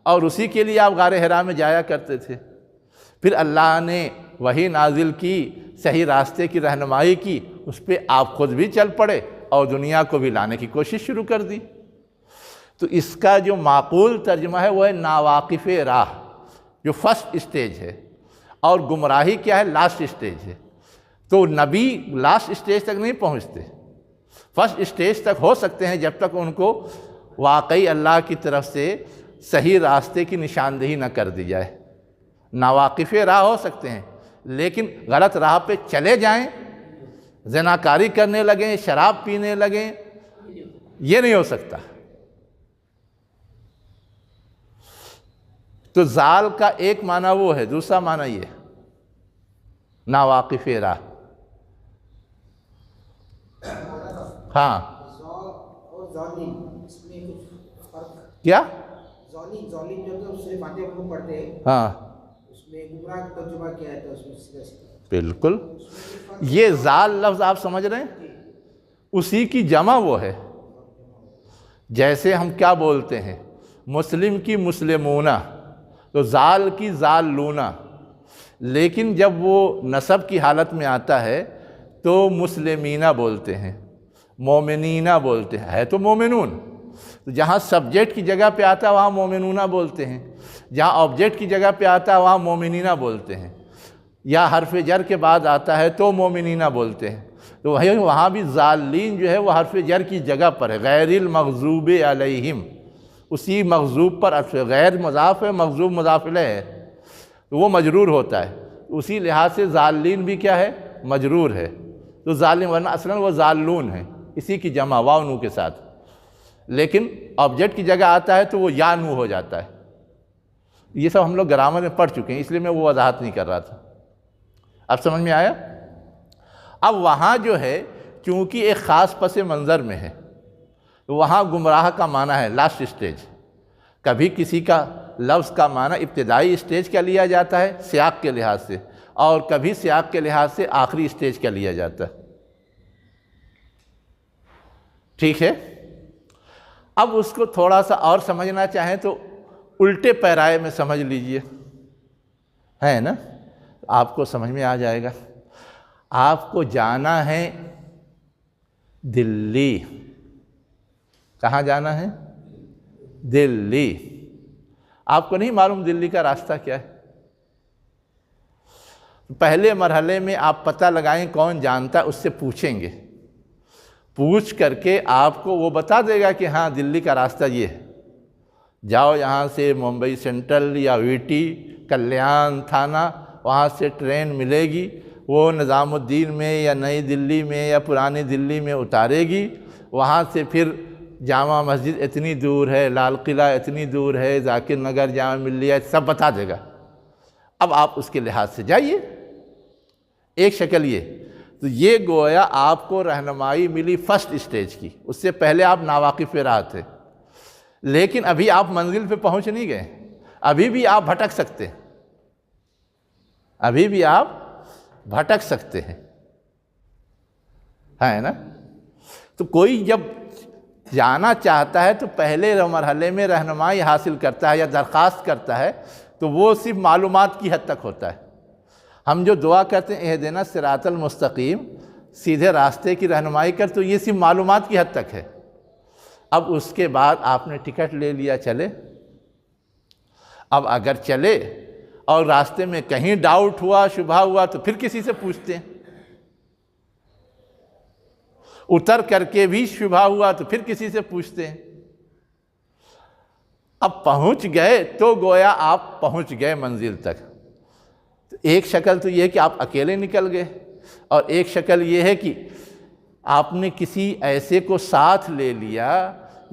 Speaker 1: اور اسی کے لیے آپ غار حرا میں جایا کرتے تھے۔ پھر اللہ نے وحی نازل کی، صحیح راستے کی رہنمائی کی، اس پہ آپ خود بھی چل پڑے اور دنیا کو بھی لانے کی کوشش شروع کر دی۔ تو اس کا جو معقول ترجمہ ہے وہ ہے ناواقف راہ، جو فرسٹ اسٹیج ہے، اور گمراہی کیا ہے؟ لاسٹ اسٹیج ہے۔ تو نبی لاسٹ اسٹیج تک نہیں پہنچتے، فرسٹ اسٹیج تک ہو سکتے ہیں جب تک ان کو واقعی اللہ کی طرف سے صحیح راستے کی نشاندہی نہ کر دی جائے۔ ناواقف راہ ہو سکتے ہیں لیکن غلط راہ پہ چلے جائیں، زناکاری کرنے لگیں، شراب پینے لگیں، یہ نہیں ہو سکتا۔ تو ضال کا ایک معنی وہ ہے، دوسرا معنی یہ ناواقف راہ۔ ہاں
Speaker 2: اور ظالم، اس میں کچھ فرق؟
Speaker 1: کیا؟
Speaker 2: ظالم جو تو صرف فاتحہ کو پڑھتے ہیں،
Speaker 1: ہاں
Speaker 2: اس میں گمراہ کا ترجمہ کیا ہے؟ تو اس میں سیدھا
Speaker 1: بالکل یہ ضال لفظ آپ سمجھ رہے ہیں، اسی کی جمع وہ ہے۔ جیسے ہم کیا بولتے ہیں، مسلم کی مسلمونہ، تو ضال کی ضالونہ، لیکن جب وہ نسب کی حالت میں آتا ہے تو مسلمینہ بولتے ہیں، مومنینہ بولتے ہیں، ہے تو مومنون۔ تو جہاں سبجیکٹ کی جگہ پہ آتا ہے وہاں مومنونہ بولتے ہیں، جہاں آبجیکٹ کی جگہ پہ آتا ہے وہاں مومنینہ بولتے ہیں، یا حرف جر کے بعد آتا ہے تو مومنینہ بولتے ہیں۔ تو وہاں بھی ضالین جو ہے وہ حرف جر کی جگہ پر ہے، غیر المغضوب علیہم، اسی مغضوب پر غیر مضاف ہے، مغضوب مضاف الیہ ہے، تو وہ مجرور ہوتا ہے۔ اسی لحاظ سے ضالین بھی کیا ہے؟ مجرور ہے۔ تو ظالم ورنہ اصلاً وہ ضالون ہے، اسی کی جمع واو نو کے ساتھ، لیکن آبجیکٹ کی جگہ آتا ہے تو وہ یا نو ہو جاتا ہے۔ یہ سب ہم لوگ گرامر میں پڑھ چکے ہیں، اس لیے میں وہ وضاحت نہیں کر رہا تھا۔ اب سمجھ میں آیا؟ اب وہاں جو ہے چونکہ ایک خاص پس منظر میں ہے، وہاں گمراہ کا معنی ہے لاسٹ اسٹیج۔ کبھی کسی کا لفظ کا معنی ابتدائی اسٹیج کا لیا جاتا ہے سیاق کے لحاظ سے، اور کبھی سیاق کے لحاظ سے آخری اسٹیج کا لیا جاتا ہے۔ ٹھیک ہے؟ اب اس کو تھوڑا سا اور سمجھنا چاہیں تو الٹے پیرائے میں سمجھ لیجئے، ہے نا؟ آپ کو سمجھ میں آ جائے گا۔ آپ کو جانا ہے دلی. کہاں جانا ہے؟ دلی. آپ کو نہیں معلوم دلی کا راستہ کیا ہے؟ پہلے مرحلے میں آپ پتہ لگائیں کون جانتا ہے، اس سے پوچھیں گے. پوچھ کر کے آپ کو وہ بتا دے گا کہ ہاں دلی کا راستہ یہ ہے. جاؤ یہاں سے ممبئی سینٹرل یا وی ٹی کلیان تھانہ، وہاں سے ٹرین ملے گی، وہ نظام الدین میں یا نئی دلی میں یا پرانی دلی میں اتارے گی. وہاں سے پھر جامع مسجد اتنی دور ہے، لال قلعہ اتنی دور ہے، ذاکر نگر جامع ملیہ، سب بتا دے گا. اب آپ اس کے لحاظ سے جائیے. ایک شکل یہ. تو یہ گویا آپ کو رہنمائی ملی فرسٹ اسٹیج کی. اس سے پہلے آپ ناواقف راہ تھے، لیکن ابھی آپ منزل پہ پہنچ نہیں گئے. ابھی بھی آپ بھٹک سکتے ہیں، ابھی بھی آپ بھٹک سکتے ہیں، ہے نا؟ تو کوئی جب جانا چاہتا ہے تو پہلے مرحلے میں رہنمائی حاصل کرتا ہے یا درخواست کرتا ہے، تو وہ صرف معلومات کی حد تک ہوتا ہے. ہم جو دعا کرتے ہیں اہدنا الصراط المستقیم، سیدھے راستے کی رہنمائی کر، تو یہ صرف معلومات کی حد تک ہے. اب اس کے بعد آپ نے ٹکٹ لے لیا، چلے. اب اگر چلے اور راستے میں کہیں ڈاؤٹ ہوا، شبہ ہوا، تو پھر کسی سے پوچھتے ہیں. اتر کر کے بھی شبہ ہوا تو پھر کسی سے پوچھتے ہیں. اب پہنچ گئے تو گویا آپ پہنچ گئے منزل تک. ایک شکل تو یہ ہے کہ آپ اکیلے نکل گئے، اور ایک شکل یہ ہے کہ آپ نے کسی ایسے کو ساتھ لے لیا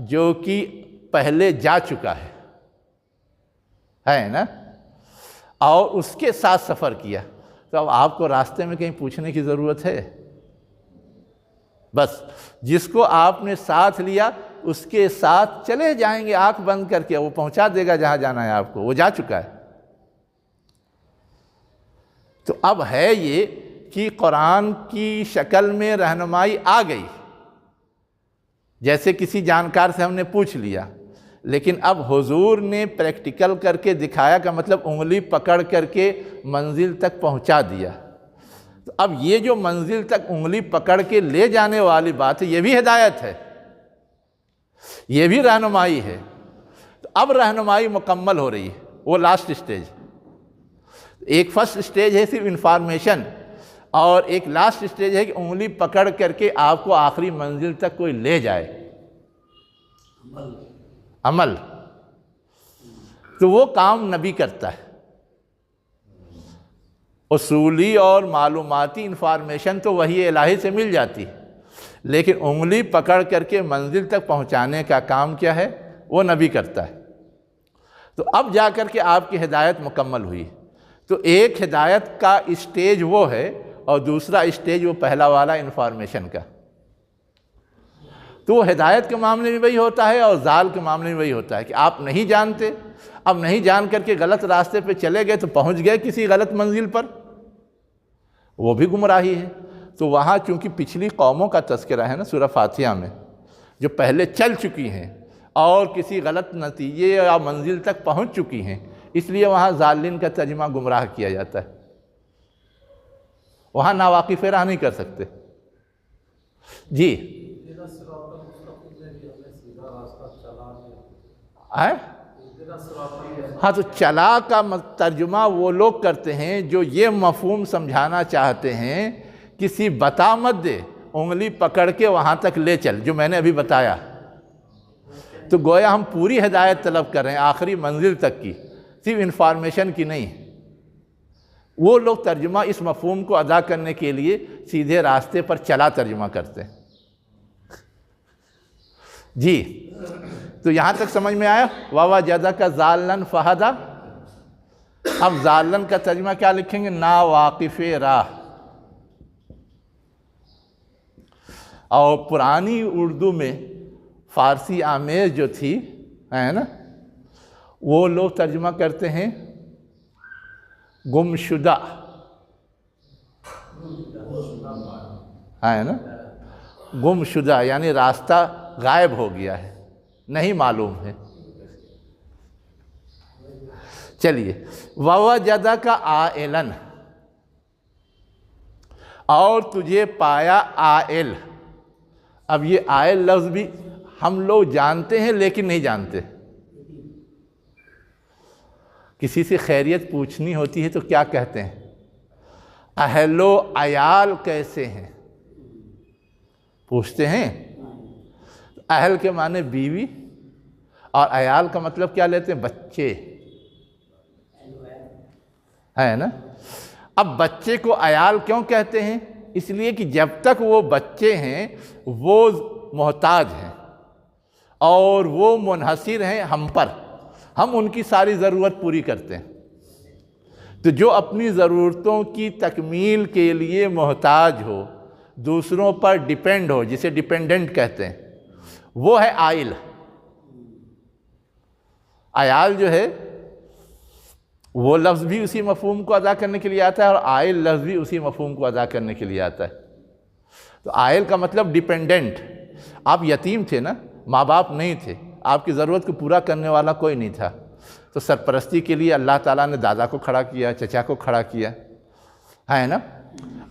Speaker 1: جو کہ پہلے جا چکا ہے نا، اور اس کے ساتھ سفر کیا. تو اب آپ کو راستے میں کہیں پوچھنے کی ضرورت ہے؟ بس جس کو آپ نے ساتھ لیا اس کے ساتھ چلے جائیں گے آنکھ بند کر کے، وہ پہنچا دے گا جہاں جانا ہے آپ کو، وہ جا چکا ہے. تو اب ہے یہ کہ قرآن کی شکل میں رہنمائی آ گئی، جیسے کسی جانکار سے ہم نے پوچھ لیا، لیکن اب حضور نے پریکٹیکل کر کے دکھایا، کا مطلب انگلی پکڑ کر کے منزل تک پہنچا دیا. تو اب یہ جو منزل تک انگلی پکڑ کے لے جانے والی بات ہے، یہ بھی ہدایت ہے، یہ بھی رہنمائی ہے. تو اب رہنمائی مکمل ہو رہی ہے، وہ لاسٹ اسٹیج. ایک فرسٹ اسٹیج ہے صرف انفارمیشن، اور ایک لاسٹ اسٹیج ہے کہ انگلی پکڑ کر کے آپ کو آخری منزل تک کوئی لے جائے. عمل تو وہ کام نبی کرتا ہے. اصولی اور معلوماتی انفارمیشن تو وحی الہی سے مل جاتی ہے، لیکن انگلی پکڑ کر کے منزل تک پہنچانے کا کام کیا ہے؟ وہ نبی کرتا ہے. تو اب جا کر کے آپ کی ہدایت مکمل ہوئی. تو ایک ہدایت کا اسٹیج وہ ہے، اور دوسرا اسٹیج وہ پہلا والا انفارمیشن کا. تو ہدایت کے معاملے میں وہی ہوتا ہے، اور ضال کے معاملے میں وہی ہوتا ہے کہ آپ نہیں جانتے، اب نہیں جان کر کے غلط راستے پہ چلے گئے تو پہنچ گئے کسی غلط منزل پر، وہ بھی گمراہی ہے. تو وہاں چونکہ پچھلی قوموں کا تذکرہ ہے نا سورہ فاتحہ میں، جو پہلے چل چکی ہیں اور کسی غلط نتیجے یا منزل تک پہنچ چکی ہیں، اس لیے وہاں ضالین کا ترجمہ گمراہ کیا جاتا ہے. وہاں ناواقف راہ نہیں کر سکتے. جی ہاں، تو چلا کا ترجمہ وہ لوگ کرتے ہیں جو یہ مفہوم سمجھانا چاہتے ہیں کسی بتا مت دے، انگلی پکڑ کے وہاں تک لے چل، جو میں نے ابھی بتایا. تو گویا ہم پوری ہدایت طلب کر رہے ہیں آخری منزل تک کی، صرف انفارمیشن کی نہیں. وہ لوگ ترجمہ اس مفہوم کو ادا کرنے کے لیے سیدھے راستے پر چلا ترجمہ کرتے ہیں. جی تو یہاں تک سمجھ میں آیا؟ وَوَجَدَكَ ضَالًّا فَهَدَىٰ. اب ضالن کا ترجمہ کیا لکھیں گے؟ ناواقف راہ. اور پرانی اردو میں فارسی آمیز جو تھی ہے نا، وہ لوگ ترجمہ کرتے ہیں گمشدہ، ہے نا، گمشدہ یعنی راستہ غائب ہو گیا ہے، نہیں معلوم ہے. چلیے وَوَجَدَكَ عَائِلًا، اور تجھے پایا عائل. اب یہ عائل لفظ بھی ہم لوگ جانتے ہیں لیکن نہیں جانتے. کسی سے خیریت پوچھنی ہوتی ہے تو کیا کہتے ہیں؟ اہل و عیال کیسے ہیں پوچھتے ہیں. اہل کے معنی بیوی اور عیال کا مطلب کیا لیتے ہیں؟ بچے ہے نا. اب بچے کو عیال کیوں کہتے ہیں؟ اس لیے کہ جب تک وہ بچے ہیں وہ محتاج ہیں اور وہ منحصر ہیں ہم پر، ہم ان کی ساری ضرورت پوری کرتے ہیں. تو جو اپنی ضرورتوں کی تکمیل کے لیے محتاج ہو، دوسروں پر ڈیپینڈ ہو، جسے ڈیپینڈنٹ کہتے ہیں، وہ ہے عائل. عیال جو ہے وہ لفظ بھی اسی مفہوم کو ادا کرنے کے لیے آتا ہے اور عائل لفظ بھی اسی مفہوم کو ادا کرنے کے لیے آتا ہے. تو عائل کا مطلب ڈیپینڈنٹ. آپ یتیم تھے نا، ماں باپ نہیں تھے، آپ کی ضرورت کو پورا کرنے والا کوئی نہیں تھا، تو سرپرستی کے لیے اللہ تعالیٰ نے دادا کو کھڑا کیا، چچا کو کھڑا کیا ہے نا.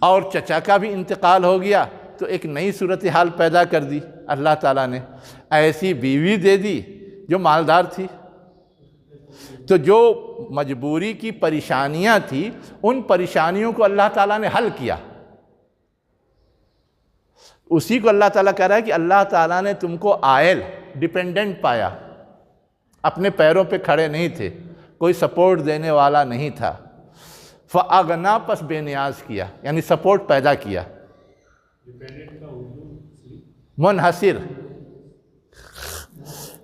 Speaker 1: اور چچا کا بھی انتقال ہو گیا تو ایک نئی صورتحال پیدا کر دی اللہ تعالیٰ نے. ایسی بیوی دے دی جو مالدار تھی. تو جو مجبوری کی پریشانیاں تھیں ان پریشانیوں کو اللہ تعالیٰ نے حل کیا. اسی کو اللہ تعالیٰ کہہ رہا ہے کہ اللہ تعالیٰ نے تم کو عائل، ڈیپینڈنٹ پایا، اپنے پیروں پہ کھڑے نہیں تھے، کوئی سپورٹ دینے والا نہیں تھا. فَأَغْنَا پس بے نیاز کیا، یعنی سپورٹ پیدا کیا. منحصر،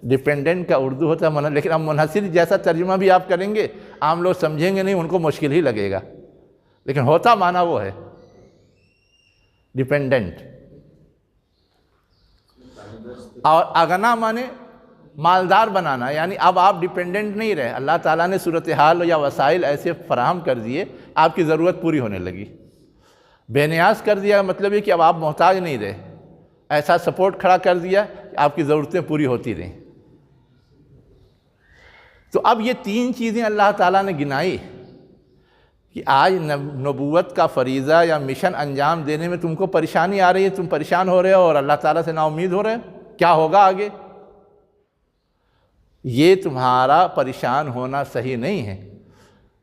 Speaker 1: ڈیپینڈنٹ کا اردو ہوتا ہے لیکن اب منحصر جیسا ترجمہ بھی آپ کریں گے عام لوگ سمجھیں گے نہیں، ان کو مشکل ہی لگے گا، لیکن ہوتا معنی وہ ہے ڈیپینڈنٹ. اور اغنا معنی مالدار بنانا، یعنی اب آپ ڈیپینڈنٹ نہیں رہے، اللہ تعالیٰ نے صورتحال یا وسائل ایسے فراہم کر دیے آپ کی ضرورت پوری ہونے لگی. بے نیاز کر دیا مطلب یہ کہ اب آپ محتاج نہیں رہے، ایسا سپورٹ کھڑا کر دیا کہ آپ کی ضرورتیں پوری ہوتی رہیں. تو اب یہ تین چیزیں اللہ تعالیٰ نے گنائی کہ آج نبوت کا فریضہ یا مشن انجام دینے میں تم کو پریشانی آ رہی ہے، تم پریشان ہو رہے ہو اور اللہ تعالیٰ سے نا امید ہو رہے ہو، کیا ہوگا آگے. یہ تمہارا پریشان ہونا صحیح نہیں ہے.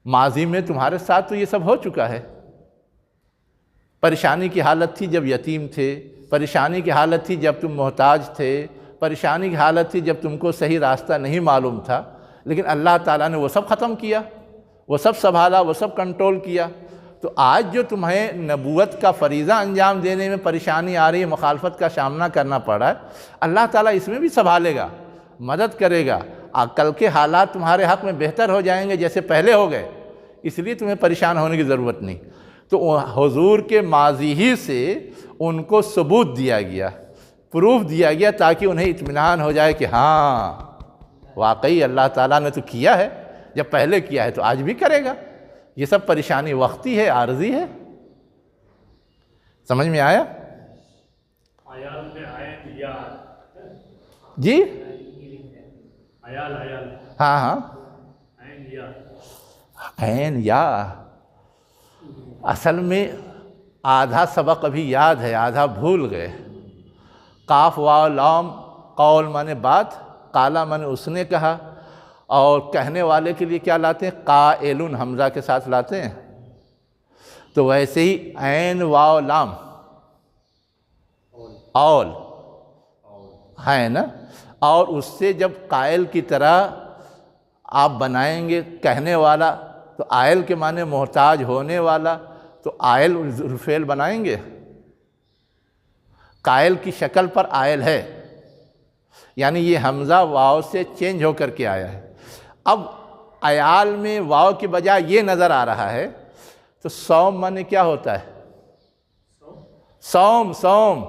Speaker 1: ماضی میں تمہارے ساتھ تو یہ سب ہو چکا ہے. پریشانی کی حالت تھی جب یتیم تھے، پریشانی کی حالت تھی جب تم محتاج تھے، پریشانی کی حالت تھی جب تم کو صحیح راستہ نہیں معلوم تھا، لیکن اللہ تعالیٰ نے وہ سب ختم کیا، وہ سب سنبھالا، وہ سب کنٹرول کیا. تو آج جو تمہیں نبوت کا فریضہ انجام دینے میں پریشانی آ رہی ہے، مخالفت کا سامنا کرنا پڑ رہا ہے، اللہ تعالیٰ اس میں بھی سنبھالے گا، مدد کرے گا. کل کے حالات تمہارے حق میں بہتر ہو جائیں گے جیسے پہلے ہو گئے، اس لیے تمہیں پریشان ہونے کی ضرورت نہیں. تو حضور کے ماضی ہی سے ان کو ثبوت دیا گیا، پروف دیا گیا، تاکہ انہیں اطمینان ہو جائے کہ ہاں واقعی اللہ تعالیٰ نے تو کیا ہے، جب پہلے کیا ہے تو آج بھی کرے گا. یہ سب پریشانی وقتی ہے، عارضی ہے. سمجھ میں آیا؟ جی ہاں ہاں عین یا. اصل میں آدھا سبق ابھی یاد ہے، آدھا بھول گئے. قاف واو لام، قول مانے بات، قالا مانے اس نے کہا، اور کہنے والے کے لیے کیا لاتے ہیں؟ قائلن حمزہ کے ساتھ لاتے ہیں. تو ویسے ہی عین واو لام اول ہے نا، اور اس سے جب قائل کی طرح آپ بنائیں گے کہنے والا، تو عائل کے معنی محتاج ہونے والا، تو عائل فعل بنائیں گے. قائل کی شکل پر عائل ہے، یعنی یہ حمزہ واو سے چینج ہو کر کے آیا ہے. اب عیال میں واو کی بجائے یہ نظر آ رہا ہے، تو صوم معنی کیا ہوتا ہے؟ صوم، صوم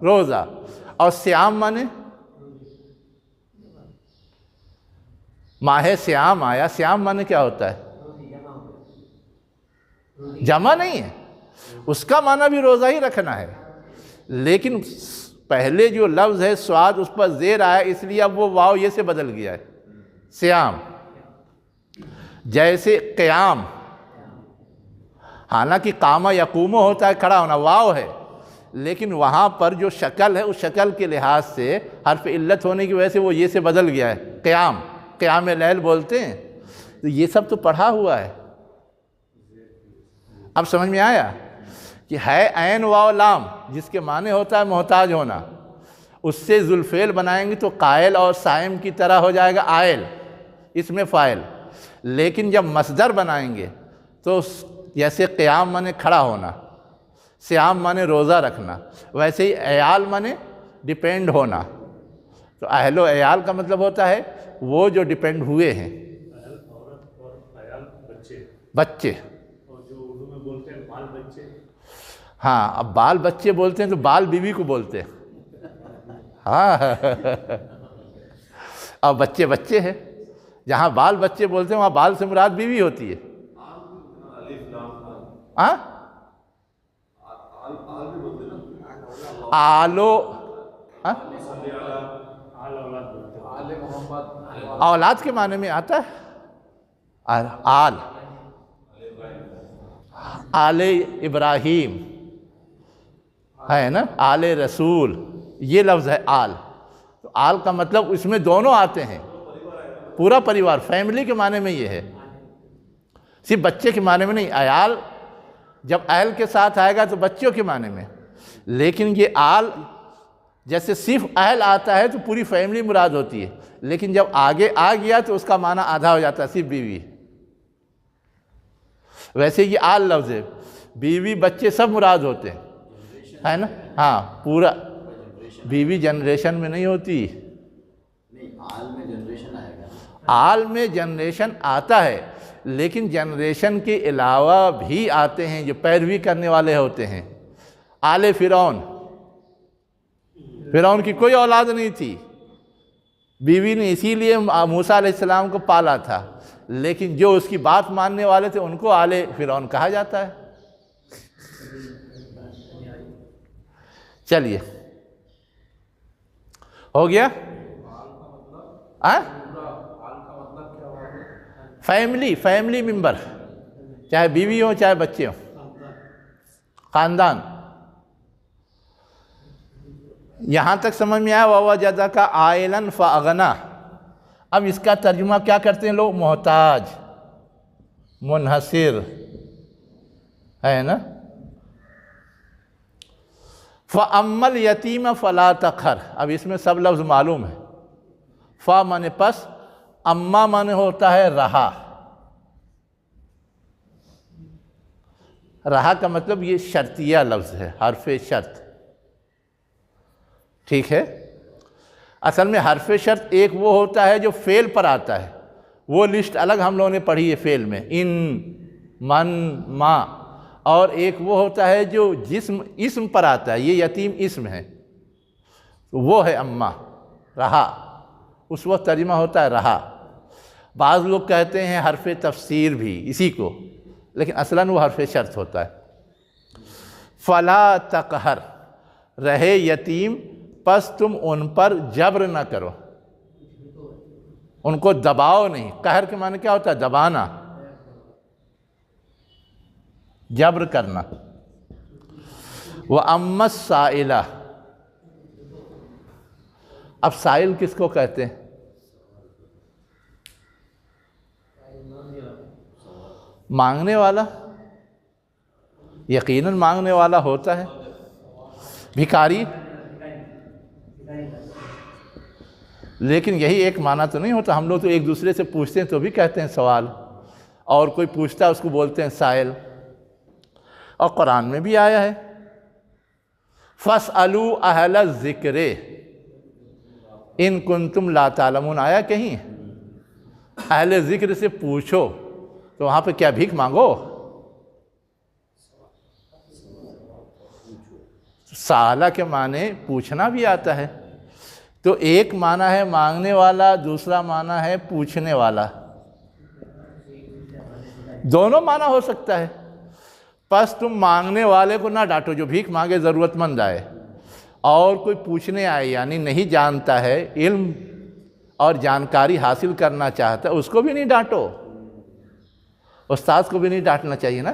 Speaker 1: روزہ. اور صیام معنی ماہ صیام آیا، صیام معنی کیا ہوتا ہے؟ جمع نہیں ہے، اس کا معنی بھی روزہ ہی رکھنا ہے، لیکن پہلے جو لفظ ہے سواد اس پر زیر آیا، اس لیے اب وہ واو یہ سے بدل گیا ہے صیام. جیسے قیام حالانکہ قامہ یقومو ہوتا ہے کھڑا ہونا، واو ہے، لیکن وہاں پر جو شکل ہے اس شکل کے لحاظ سے حرف علت ہونے کی وجہ سے وہ یہ سے بدل گیا ہے، قیام لیل بولتے ہیں، تو یہ سب تو پڑھا ہوا ہے۔ اب سمجھ میں آیا کہ ہے عین واو لام جس کے معنی ہوتا ہے محتاج ہونا، اس سے ذوالفعل بنائیں گے تو قائل اور صائم کی طرح ہو جائے گا عائل، اس میں فاعل، لیکن جب مصدر بنائیں گے تو جیسے قیام مانے کھڑا ہونا، صیام مانے روزہ رکھنا، ویسے ہی عیال مانے ڈیپینڈ ہونا، تو اہل و عیال کا مطلب ہوتا ہے وہ جو ڈیپینڈ ہوئے ہیں،
Speaker 2: عورت اور عیال بچے،
Speaker 1: بچے،
Speaker 2: اور جو اردو میں بولتے ہیں بال بچے۔
Speaker 1: ہاں اب بال بچے بولتے ہیں تو بال بیوی کو بولتے ہیں، ہاں اور بچے بچے ہیں، جہاں بال بچے بولتے ہیں وہاں بال سے مراد بیوی ہوتی ہے۔ ہاں آلو، اولاد کے معنی میں آتا ہے آل، آل ابراہیم ہے نا، آل رسول، یہ لفظ ہے آل، تو آل کا مطلب اس میں دونوں آتے ہیں، پورا پریوار، فیملی کے معنی میں یہ ہے، صرف بچے کے معنی میں نہیں۔ عیال جب اہل کے ساتھ آئے گا تو بچوں کے معنی میں، لیکن یہ آل جیسے صرف اہل آتا ہے تو پوری فیملی مراد ہوتی ہے، لیکن جب آگے آ گیا تو اس کا معنی آدھا ہو جاتا ہے، صرف بیوی۔ ویسے یہ آل لفظ ہے، بیوی بچے سب مراد ہوتے ہیں، ہے نا، ہاں پورا، بیوی جنریشن میں نہیں ہوتی،
Speaker 4: آل میں جنریشن آئے گا،
Speaker 1: آل میں جنریشن آتا ہے، لیکن جنریشن کے علاوہ بھی آتے ہیں جو پیروی کرنے والے ہوتے ہیں۔ آل فرعون، فرعون کی کوئی اولاد نہیں تھی، بیوی نے اسی لیے موسیٰ علیہ السلام کو پالا تھا، لیکن جو اس کی بات ماننے والے تھے ان کو آل فرعون کہا جاتا ہے۔ چلیے ہو گیا، فیملی ممبر، چاہے بیوی ہو چاہے بچے ہوں، خاندان۔ یہاں تک سمجھ میں آیا وَوَجَدَكَ عَائِلًا فَأَغْنَىٰ۔ اب اس کا ترجمہ کیا کرتے ہیں لوگ؟ محتاج، منحصر، ہے نا۔ فَأَمَّا الْيَتِيمَ فَلَا تَقْهَرْ، اب اس میں سب لفظ معلوم ہے، فا مانے پس، اما مانے ہوتا ہے رہا، رہا کا مطلب یہ شرطیہ لفظ ہے، حرف شرط، ٹھیک ہے۔ اصل میں حرف شرط ایک وہ ہوتا ہے جو فعل پر آتا ہے، وہ لسٹ الگ ہم لوگوں نے پڑھی ہے فعل میں، ان، من، ما، اور ایک وہ ہوتا ہے جو اسم پر آتا ہے، یہ یتیم اسم ہے، وہ ہے اما، رہا، اس وقت ترجمہ ہوتا ہے رہا۔ بعض لوگ کہتے ہیں حرف تفسیر بھی اسی کو، لیکن اصلاً وہ حرف شرط ہوتا ہے۔ فلا تقہر، رہے یتیم پس تم ان پر جبر نہ کرو، ان کو دباؤ نہیں۔ قہر کے معنی کیا ہوتا ہے؟ دبانا، جبر کرنا۔ وَأَمَّا السَّائِلَ، اب سائل کس کو کہتے ہیں؟ مانگنے والا، یقیناً مانگنے والا ہوتا ہے۔ بھکاری، لیکن یہی ایک معنی تو نہیں ہوتا، ہم لوگ تو ایک دوسرے سے پوچھتے ہیں تو بھی کہتے ہیں سوال، اور کوئی پوچھتا ہے اس کو بولتے ہیں سائل، اور قرآن میں بھی آیا ہے فَاسْأَلُوا أَهْلَ الذِّكْرِ إِن كُنتُمْ لَا تَعْلَمُونَ، آیا کہیں اہل ذکر سے پوچھو، تو وہاں پہ کیا بھیک مانگو؟ سالہ کے معنی پوچھنا بھی آتا ہے، تو ایک معنی ہے مانگنے والا، دوسرا معنی ہے پوچھنے والا، دونوں معنی ہو سکتا ہے۔ پس تم مانگنے والے کو نہ ڈانٹو جو بھیک مانگے، ضرورت مند آئے، اور کوئی پوچھنے آئے یعنی نہیں جانتا ہے، علم اور جانکاری حاصل کرنا چاہتا ہے، اس کو بھی نہیں ڈانٹو۔ استاذ کو بھی نہیں ڈانٹنا چاہیے نا،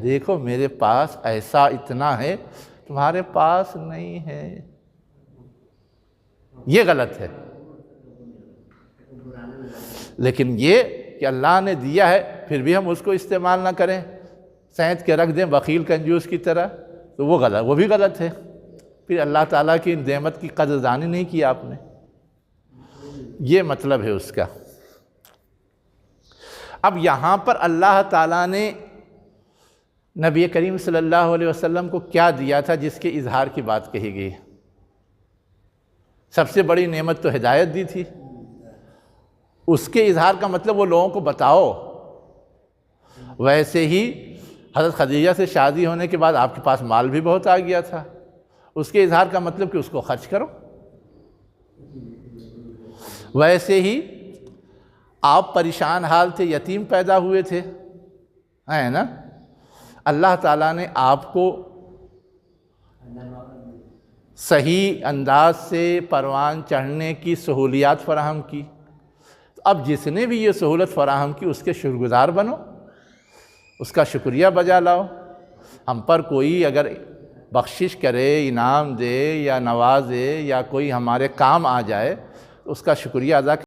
Speaker 1: دیکھو میرے پاس ایسا اتنا ہے، تمہارے پاس نہیں ہے، یہ غلط ہے۔ لیکن یہ کہ اللہ نے دیا ہے پھر بھی ہم اس کو استعمال نہ کریں، سینت کے رکھ دیں بخیل کنجوس کی طرح، تو وہ بھی غلط ہے۔ پھر اللہ تعالیٰ کی نعمت کی قدردانی نہیں کی آپ نے، یہ مطلب ہے اس کا۔ اب یہاں پر اللہ تعالیٰ نے نبی کریم صلی اللہ علیہ وسلم کو کیا دیا تھا جس کے اظہار کی بات کہی گئی؟ سب سے بڑی نعمت تو ہدایت دی تھی، اس کے اظہار کا مطلب وہ لوگوں کو بتاؤ۔ ویسے ہی حضرت خدیجہ سے شادی ہونے کے بعد آپ کے پاس مال بھی بہت آ گیا تھا، اس کے اظہار کا مطلب کہ اس کو خرچ کرو۔ ویسے ہی آپ پریشان حال تھے، یتیم پیدا ہوئے تھے، ہے نا، اللہ تعالیٰ نے آپ کو صحیح انداز سے پروان چڑھنے کی سہولیات فراہم کی۔ اب جس نے بھی یہ سہولت فراہم کی اس کے شکر گزار بنو، اس کا شکریہ بجا لاؤ۔ ہم پر کوئی اگر بخشش کرے، انعام دے یا نوازے یا کوئی ہمارے کام آ جائے تو اس کا شکریہ ادا